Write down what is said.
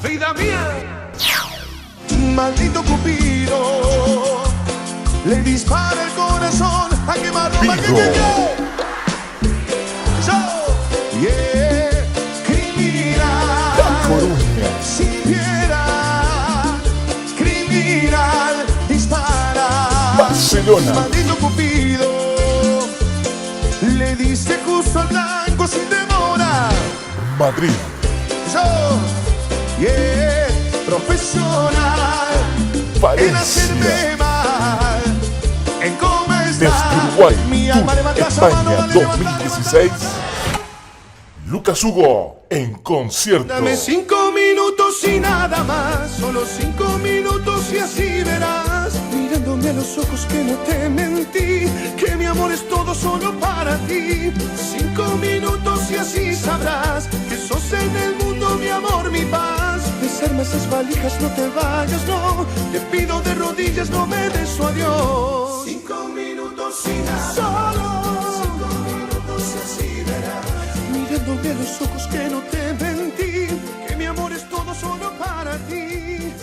vida mía. Maldito Cupido le dispara el corazón a quemarropa que te dio. Yeah, criminal, sin piedad, criminal, dispara. Barcelona. Maldito Cupido, le diste justo al blanco sin demora. Madrid. Yeah, profesional, en Valencia. hacerme mal, en cómo Desde está Uruguay, mi alma, levanta esa mano, España dale, 2016. Lucas Hugo en concierto. Dame 5 minutos y nada más, solo 5 minutos y así verás, mirándome a los ojos que no te mentí, que mi amor es todo solo para ti. 5 minutos y así sabrás que sos en el mundo mi amor, mi paz. Desarma esas valijas, no te vayas, no, te pido de rodillas, no me des su adiós. 5 minutos y nada, solo 5 minutos y así verás, mirándome a los ojos que no te mentí, que mi amor es todo solo para ti.